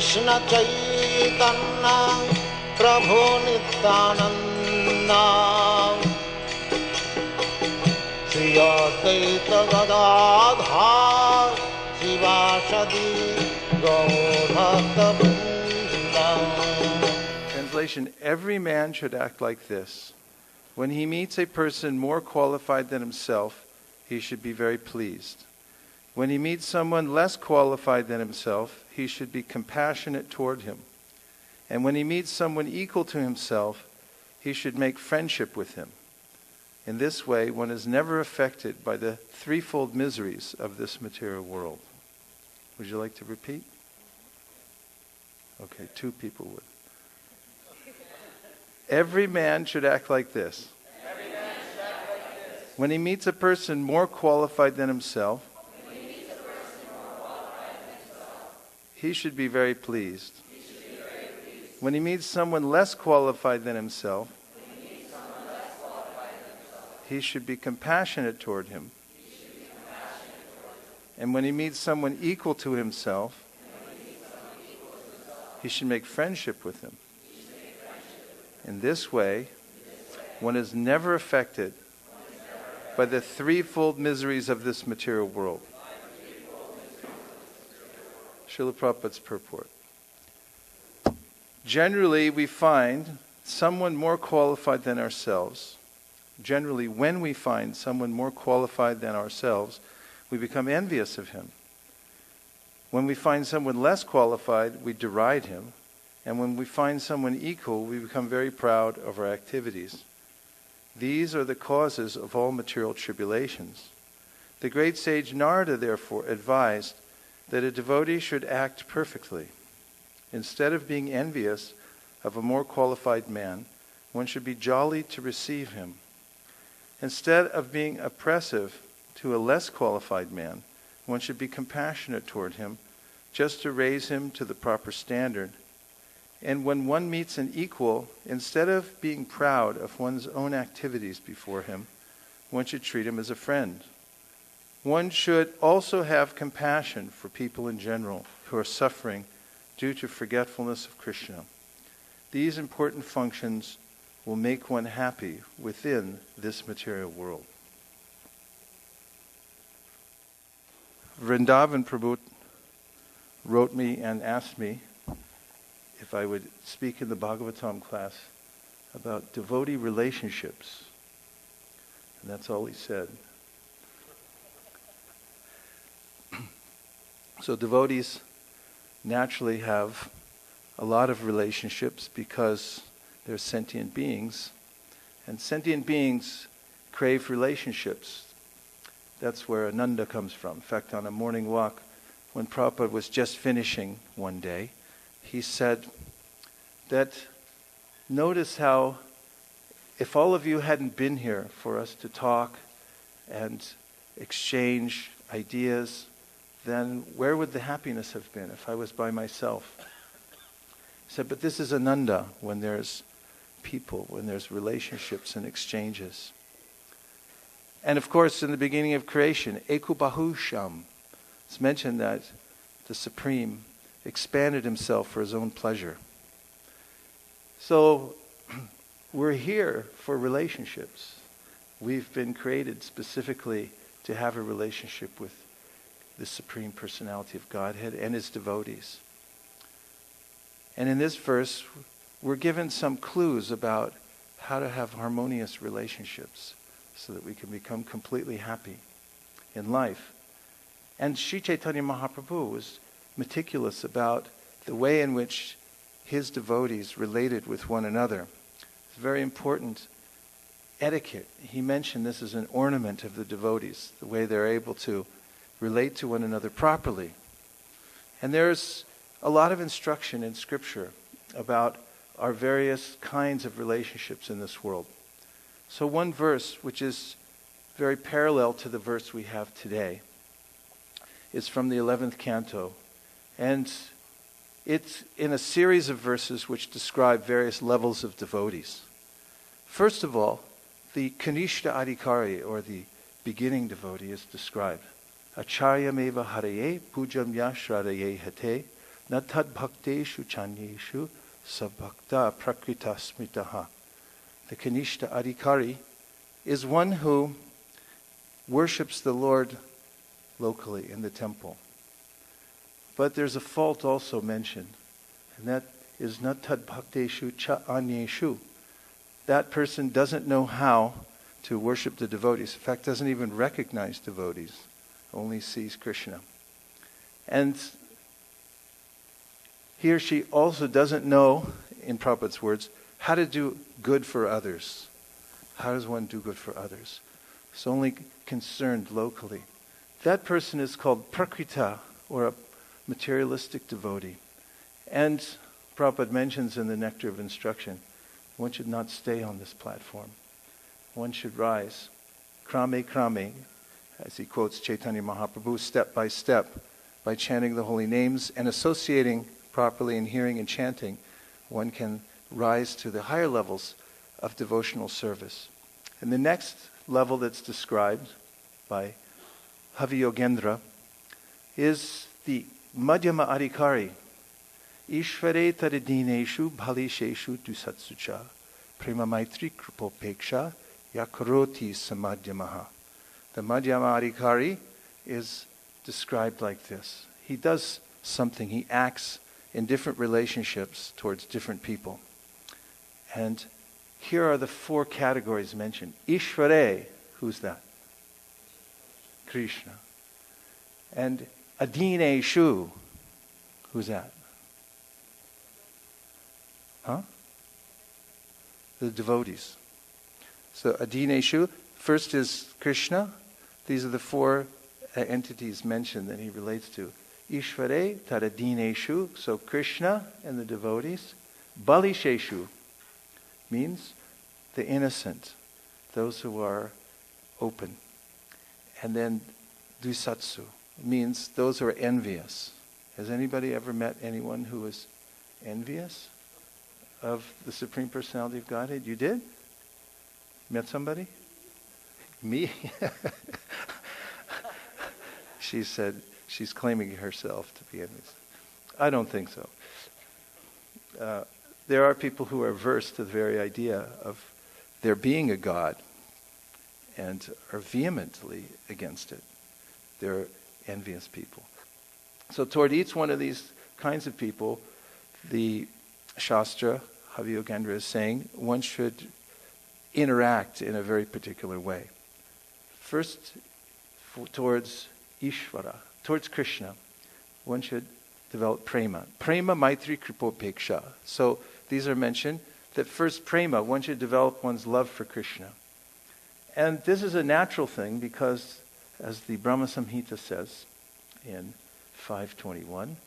Krishna Chaitanya Prabhu Nityananda Shri Advaita Gadadhar Sivasadi Gaur Bhakta. Translation: every man should act like this. When he meets a person more qualified than himself, he should be very pleased. When he meets someone less qualified than himself, he should be compassionate toward him. And when he meets someone equal to himself, he should make friendship with him. In this way, one is never affected by the threefold miseries of this material world. Would you like to repeat? Okay, 2 people would. Every man should act like this. When he meets a person more qualified than himself, he should be very pleased. When he meets someone less qualified than himself, he should be compassionate toward him. And when he meets someone equal to himself, he should make friendship with him. In this way, one is never affected by the threefold miseries of this material world. Srila Prabhupada's purport. Generally, we find someone more qualified than ourselves. Generally, when we find someone more qualified than ourselves, we become envious of him. When we find someone less qualified, we deride him. And when we find someone equal, we become very proud of our activities. These are the causes of all material tribulations. The great sage Narada, therefore, advised that a devotee should act perfectly. Instead of being envious of a more qualified man, one should be jolly to receive him. Instead of being oppressive to a less qualified man, one should be compassionate toward him, just to raise him to the proper standard. And when one meets an equal, instead of being proud of one's own activities before him, one should treat him as a friend. One should also have compassion for people in general who are suffering due to forgetfulness of Krishna. These important functions will make one happy within this material world. Vrindaban Prabhu wrote me and asked me if I would speak in the Bhagavatam class about devotee relationships. And that's all he said. So devotees naturally have a lot of relationships because they're sentient beings. And sentient beings crave relationships. That's where Ananda comes from. In fact, on a morning walk, when Prabhupada was just finishing one day, he said that notice how if all of you hadn't been here for us to talk and exchange ideas, then where would the happiness have been if I was by myself? He said, but this is Ananda, when there's people, when there's relationships and exchanges. And of course, in the beginning of creation, Ekubahusham, it's mentioned that the Supreme expanded himself for his own pleasure. So we're here for relationships. We've been created specifically to have a relationship with the Supreme Personality of Godhead and his devotees. And in this verse, we're given some clues about how to have harmonious relationships so that we can become completely happy in life. And Sri Chaitanya Mahaprabhu was meticulous about the way in which his devotees related with one another. It's very important etiquette. He mentioned this as an ornament of the devotees, the way they're able to relate to one another properly. And there's a lot of instruction in Scripture about our various kinds of relationships in this world. So one verse, which is very parallel to the verse we have today, is from the 11th Canto. And it's in a series of verses which describe various levels of devotees. First of all, the Kanishta Adhikari, or the beginning devotee, is described. Acharya meva haraye pujam yashradaye hate Na tad bhakteshu chanyeshu sabhakta prakrita smritaha. The Kanishta Adhikari is one who worships the Lord locally in the temple. But there's a fault also mentioned, and that is na tad bhakteshu cha anyeshu. That person doesn't know how to worship the devotees. In fact, doesn't even recognize devotees, only sees Krishna. And he or she also doesn't know, in Prabhupada's words, how to do good for others. How does one do good for others? It's only concerned locally. That person is called prakrita, or a materialistic devotee. And Prabhupada mentions in the Nectar of Instruction, one should not stay on this platform. One should rise, krame krame, as he quotes Chaitanya Mahaprabhu, step by step, by chanting the holy names and associating properly in hearing and chanting, one can rise to the higher levels of devotional service. And the next level that's described by Haviyogendra is the Madhyama Adhikari. Ishvare tadineshu bhalisheshu dusatsucha prema maitri kripopeksha yakaroti samadhyamaha. The Madhyama Adhikari is described like this. He does something, he acts in different relationships towards different people. And here are the four categories mentioned. Ishvare, who's that? Krishna. And Adineshu, who's that? Huh? The devotees. So Adineshu, first is Krishna. These are the four entities mentioned that he relates to. Ishvare tadadineshu, so Krishna and the devotees. Balisheshu means the innocent, those who are open. And then dusatsu means those who are envious. Has anybody ever met anyone who is envious of the Supreme Personality of Godhead? You did? Met somebody? Me? She said she's claiming herself to be envious. I don't think so. There are people who are averse to the very idea of there being a God and are vehemently against it. They're envious people. So toward each one of these kinds of people, the Shastra, Haviyogendra, is saying one should interact in a very particular way. First, towards Ishvara, towards Krishna, one should develop prema. Prema, maitri, kripopeksha. So these are mentioned that first prema, one should develop one's love for Krishna. And this is a natural thing because, as the Brahma Samhita says in 521,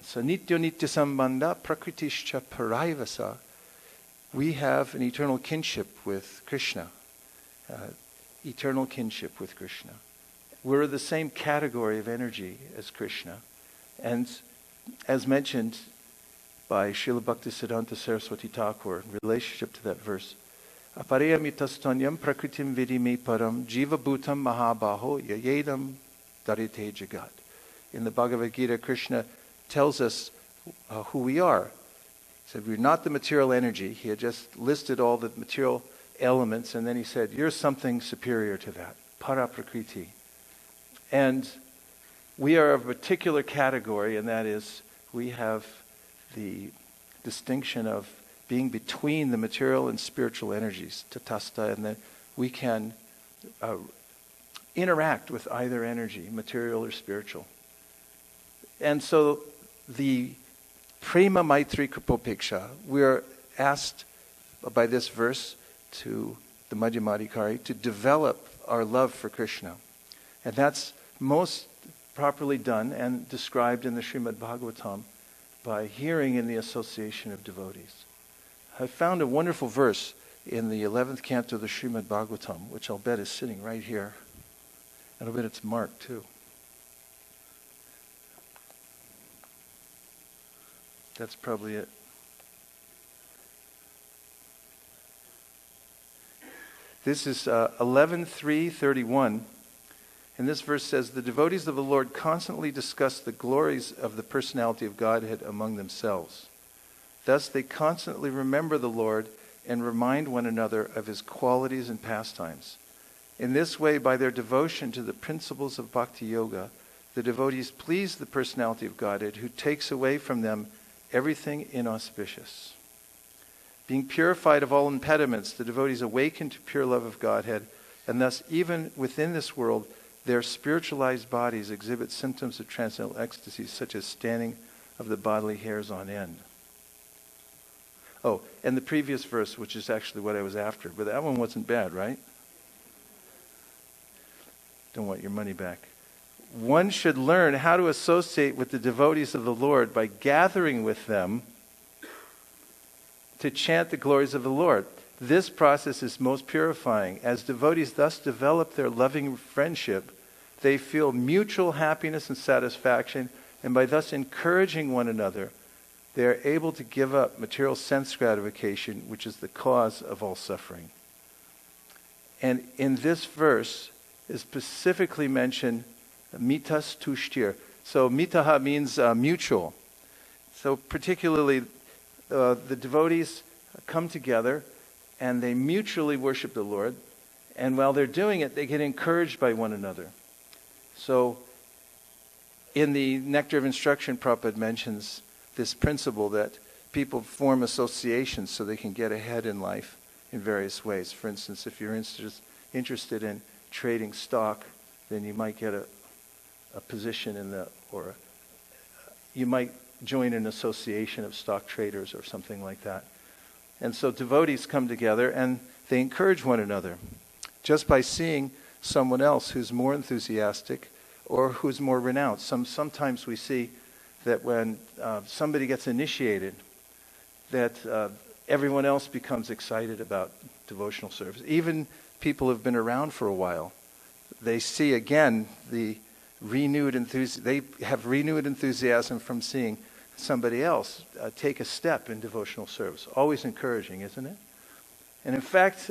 Sanityo nitya sambandha prakritischa paraivasa, we have an eternal kinship with Krishna. Eternal kinship with Krishna. We're the same category of energy as Krishna. And as mentioned by Srila Bhaktisiddhanta Saraswati Thakur in relationship to that verse, Aparayamitasthanyam prakritim vidime param jiva bhutam mahabaho yayedam darite jagat. In the Bhagavad Gita, Krishna tells us who we are. He said, we're not the material energy. He had just listed all the material elements, and then he said, you're something superior to that, para prakriti. And we are of a particular category, and that is we have the distinction of being between the material and spiritual energies, tatasta, and that we can interact with either energy, material or spiritual. And so the prema maitri kripopeksha, we are asked by this verse to the Madhyamadhikari to develop our love for Krishna. And that's most properly done and described in the Srimad Bhagavatam by hearing in the association of devotees. I found a wonderful verse in the 11th canto of the Srimad Bhagavatam, which I'll bet is sitting right here. And I'll bet it's marked too. That's probably it. This is 11.3.31. And this verse says, the devotees of the Lord constantly discuss the glories of the personality of Godhead among themselves. Thus they constantly remember the Lord and remind one another of his qualities and pastimes. In this way, by their devotion to the principles of Bhakti Yoga, the devotees please the personality of Godhead, who takes away from them everything inauspicious. Being purified of all impediments, the devotees awaken to pure love of Godhead, and thus even within this world, their spiritualized bodies exhibit symptoms of transcendental ecstasy, such as standing of the bodily hairs on end. Oh, and the previous verse, which is actually what I was after, but that one wasn't bad, right? Don't want your money back. One should learn how to associate with the devotees of the Lord by gathering with them to chant the glories of the Lord. This process is most purifying. As devotees thus develop their loving friendship, they feel mutual happiness and satisfaction, and by thus encouraging one another, they are able to give up material sense gratification, which is the cause of all suffering. And in this verse is specifically mentioned mitas tushtir. So mitaha means mutual. So particularly the devotees come together and they mutually worship the Lord. And while they're doing it, they get encouraged by one another. So in the Nectar of Instruction, Prabhupada mentions this principle that people form associations so they can get ahead in life in various ways. For instance, if you're interested in trading stock, then you might get a position or you might join an association of stock traders or something like that. And so devotees come together and they encourage one another just by seeing someone else who's more enthusiastic or who's more renounced. Sometimes we see that when somebody gets initiated, that everyone else becomes excited about devotional service. Even people who have been around for a while, they see again the renewed enthusiasm. They have renewed enthusiasm from seeing somebody else take a step in devotional service. Always encouraging, isn't it? And in fact,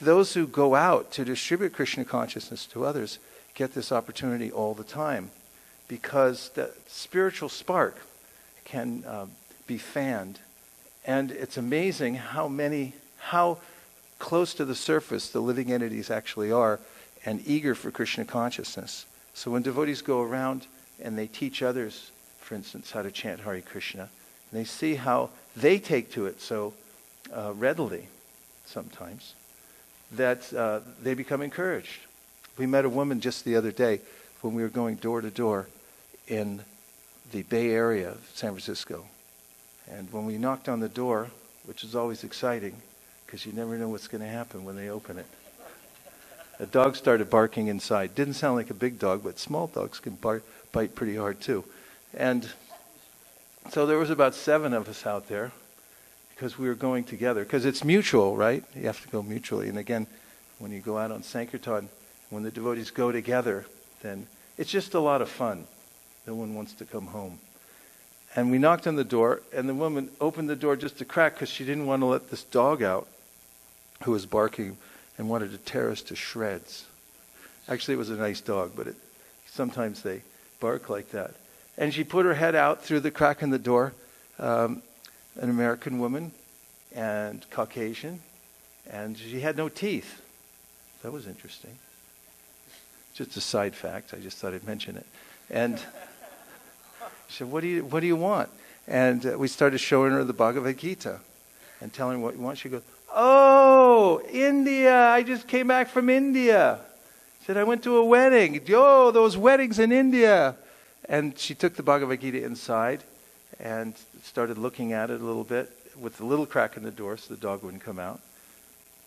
those who go out to distribute Krishna consciousness to others get this opportunity all the time, because the spiritual spark can be fanned. And it's amazing how close to the surface the living entities actually are and eager for Krishna consciousness. So when devotees go around and they teach others, for instance, how to chant Hare Krishna, and they see how they take to it so readily sometimes, that they become encouraged. We met a woman just the other day when we were going door to door in the Bay Area of San Francisco. And when we knocked on the door, which is always exciting, because you never know what's going to happen when they open it, a dog started barking inside. Didn't sound like a big dog, but small dogs can bite pretty hard too. And so there was about 7 of us out there, because we were going together. Because it's mutual, right? You have to go mutually. And again, when you go out on Sankirtan, when the devotees go together, then it's just a lot of fun. No one wants to come home. And we knocked on the door, and the woman opened the door just a crack because she didn't want to let this dog out who was barking and wanted to tear us to shreds. Actually, it was a nice dog, but sometimes they bark like that. And she put her head out through the crack in the door, an American woman and Caucasian, and she had no teeth. That was interesting. Just a side fact. I just thought I'd mention it. And she said, what do you want? And we started showing her the Bhagavad Gita and telling her what you want. She goes, oh, India. I just came back from India. She said, I went to a wedding. Yo, those weddings in India. And she took the Bhagavad Gita inside and started looking at it a little bit with the little crack in the door so the dog wouldn't come out.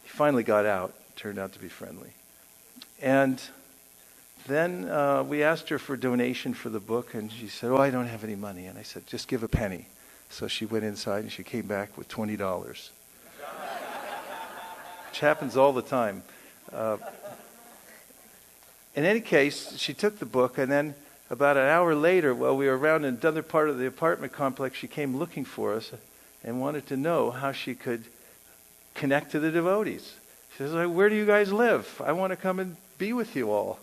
He finally got out. Turned out to be friendly. And then we asked her for a donation for the book, and she said, oh, I don't have any money. And I said, just give a penny. So she went inside, and she came back with $20, which happens all the time. In any case, she took the book, and then about an hour later, while we were around in another part of the apartment complex, she came looking for us and wanted to know how she could connect to the devotees. She says, where do you guys live? I want to come and be with you all.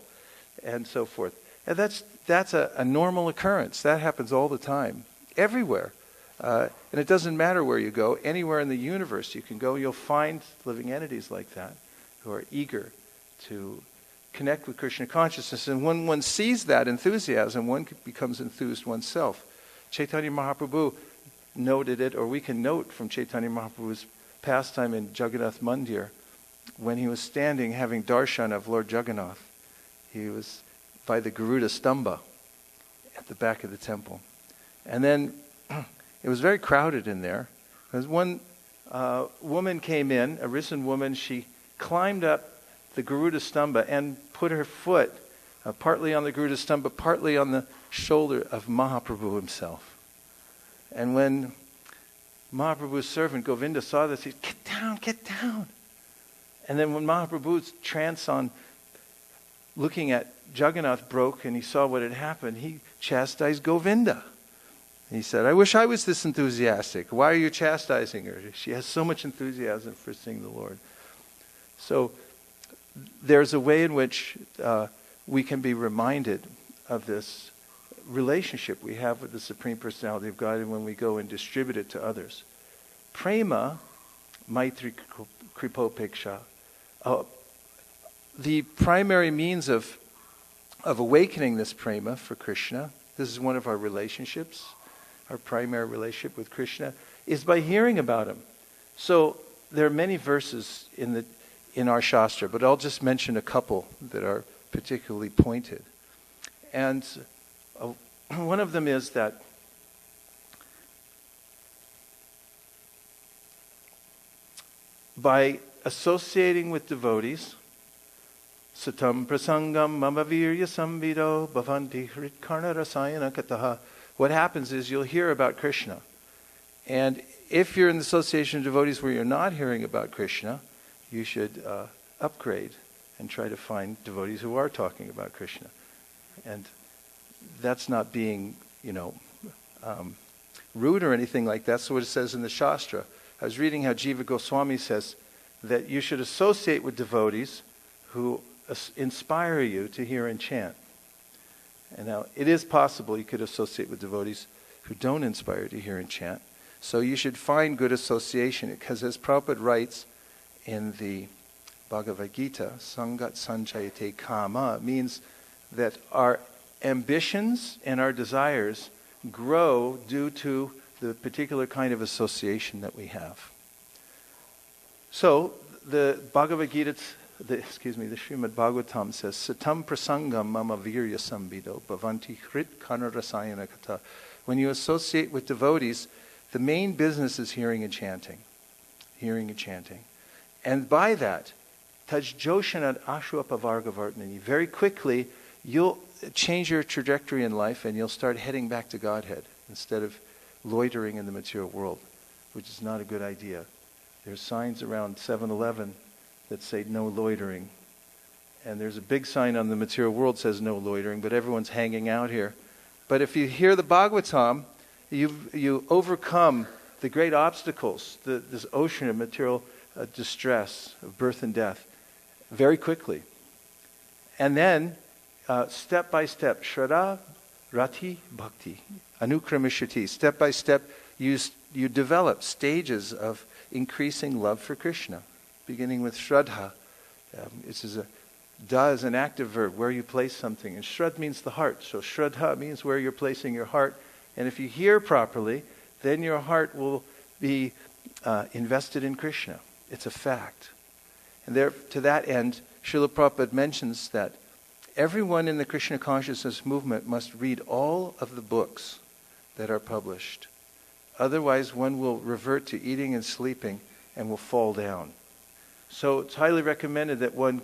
and so forth. And that's a normal occurrence. That happens all the time, everywhere. And it doesn't matter where you go. Anywhere in the universe you can go, you'll find living entities like that who are eager to connect with Krishna consciousness. And when one sees that enthusiasm, one becomes enthused oneself. Chaitanya Mahaprabhu noted it, or we can note from Chaitanya Mahaprabhu's pastime in Jagannath Mandir, when he was standing having darshan of Lord Jagannath. He was by the Garuda Stamba at the back of the temple. And then it was very crowded in there. Because one woman came in, a risen woman. She climbed up the Garuda Stamba and put her foot partly on the Garuda Stamba, partly on the shoulder of Mahaprabhu himself. And when Mahaprabhu's servant Govinda saw this, he said, "Get down, get down." And then when Mahaprabhu's trance on looking at Jagannath broke and he saw what had happened, he chastised Govinda. He said, "I wish I was this enthusiastic. Why are you chastising her? She has so much enthusiasm for seeing the Lord." So there's a way in which we can be reminded of this relationship we have with the Supreme Personality of God, and when we go and distribute it to others. Prema, Maitri Kripopeksha, the primary means of awakening this prema for Krishna, this is one of our relationships, our primary relationship with Krishna, is by hearing about him. So there are many verses in our Shastra, but I'll just mention a couple that are particularly pointed. And one of them is that by associating with devotees, satam prasangam mamavirya samvido bhavanti hritkarna rasayana kataha, what happens is you'll hear about Krishna. And if you're in the association of devotees where you're not hearing about Krishna, you should upgrade and try to find devotees who are talking about Krishna. And that's not being, rude or anything like that. That's what it says in the Shastra. I was reading how Jiva Goswami says that you should associate with devotees who inspire you to hear and chant. And now, it is possible you could associate with devotees who don't inspire to hear and chant. So you should find good association, because as Prabhupada writes in the Bhagavad Gita, Sangat Sanchayate Kama, means that our ambitions and our desires grow due to the particular kind of association that we have. So the Bhagavad Gita, the Srimad Bhagavatam says, Satam prasangam mama virya sambido bhavanti hrit kanarasayana kata. When you associate with devotees, the main business is hearing and chanting. Hearing and chanting. And by that, tajjoshanad ashwapavargavartnani, very quickly, you'll change your trajectory in life and you'll start heading back to Godhead instead of loitering in the material world, which is not a good idea. There's signs around 7-Eleven that say no loitering. And there's a big sign on the material world that says no loitering, but everyone's hanging out here. But if you hear the Bhagavatam, you overcome the great obstacles, this ocean of material distress, of birth and death, very quickly. And then, step by step, Shraddha, Rati, Bhakti, Anukramishati, step by step, you develop stages of increasing love for Krishna, beginning with Shraddha. Da is an active verb, where you place something, and Shraddha means the heart. So Shraddha means where you're placing your heart. And if you hear properly, then your heart will be invested in Krishna. It's a fact. And there, to that end, Srila Prabhupada mentions that everyone in the Krishna consciousness movement must read all of the books that are published. Otherwise, one will revert to eating and sleeping and will fall down. So it's highly recommended that one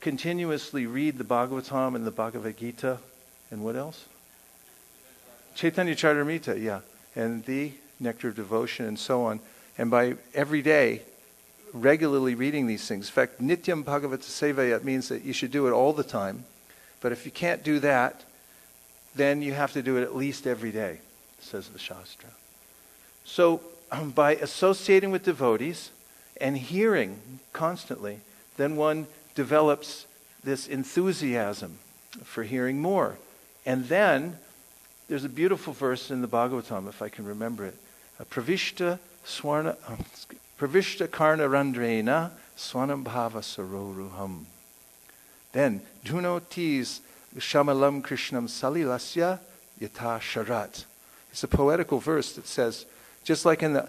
continuously read the Bhagavatam and the Bhagavad Gita. And what else? Chaitanya Charitamrita, yeah. And the Nectar of Devotion and so on. And by every day, regularly reading these things. In fact, Nityam Bhagavata Sevaya means that you should do it all the time. But if you can't do that, then you have to do it at least every day, says the Shastra. So by associating with devotees and hearing constantly, then one develops this enthusiasm for hearing more. And then there's a beautiful verse in the Bhagavatam, if I can remember it. Pravishta karna randrena swanam bhava saroruham. Then, Dhunotis shamalam krishnam salilasya yata sharat. It's a poetical verse that says, just like in the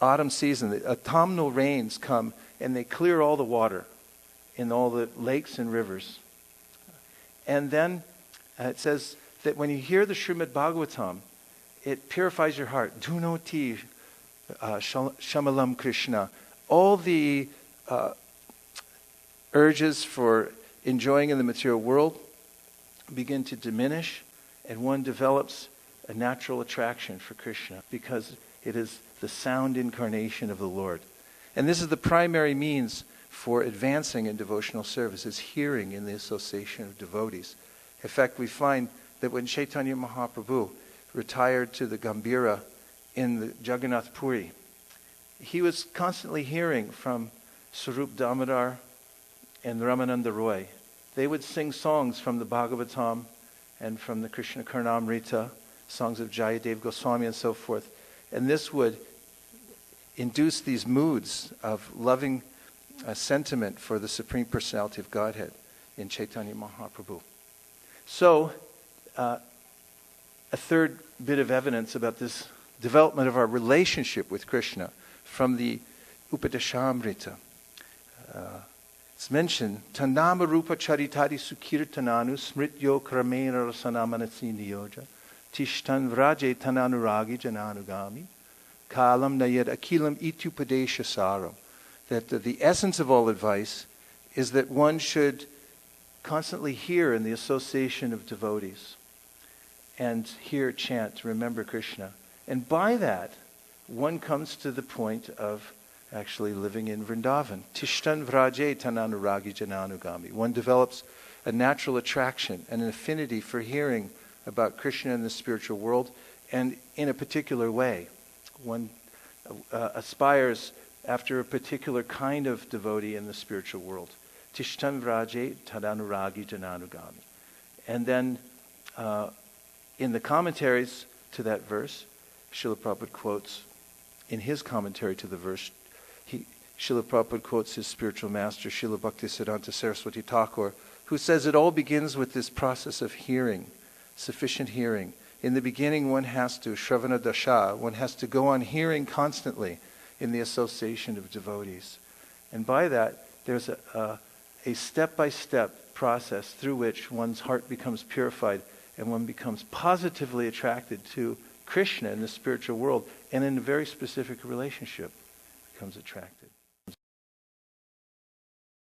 autumn season, the autumnal rains come and they clear all the water in all the lakes and rivers. And then it says that when you hear the Srimad Bhagavatam, it purifies your heart. Dhunoti shamalam Krishna. All the urges for enjoying in the material world begin to diminish, and one develops a natural attraction for Krishna because it is the sound incarnation of the Lord. And this is the primary means for advancing in devotional service, is hearing in the association of devotees. In fact, we find that when Chaitanya Mahaprabhu retired to the Gambhira in the Jagannath Puri, he was constantly hearing from Sarup Damodar and Ramananda Roy. They would sing songs from the Bhagavatam and from the Krishna Karnamrita, songs of Jayadev Goswami and so forth. And this would induce these moods of loving sentiment for the Supreme Personality of Godhead in Chaitanya Mahaprabhu. So, a third bit of evidence about this development of our relationship with Krishna from the Upadeshamrita. It's mentioned, Tandama Rupa Charitari Sukirtananu Smrityo Kramena Rasanamanasi Niyoja Tishtan Vraje Tananuragi Jananugami Kalam Nayad Akilam Itupadesha Saram. That the essence of all advice is that one should constantly hear in the association of devotees and hear chant, remember Krishna. And by that, one comes to the point of actually living in Vrindavan. Tishtan vraje tananuragi jananugami. One develops a natural attraction and an affinity for hearing about Krishna in the spiritual world, and in a particular way. One aspires after a particular kind of devotee in the spiritual world. Tishtan vraje tananuragi jananugami. And then in the commentaries to that verse, Srila Prabhupada quotes, in his commentary to the verse, Srila Prabhupada quotes his spiritual master, Srila Bhaktisiddhanta Saraswati Thakur, who says it all begins with this process of hearing, sufficient hearing. In the beginning, one has to, Shravana Dasha, one has to go on hearing constantly in the association of devotees. And by that, there's a step-by-step process through which one's heart becomes purified and one becomes positively attracted to Krishna in the spiritual world, and in a very specific relationship becomes attracted.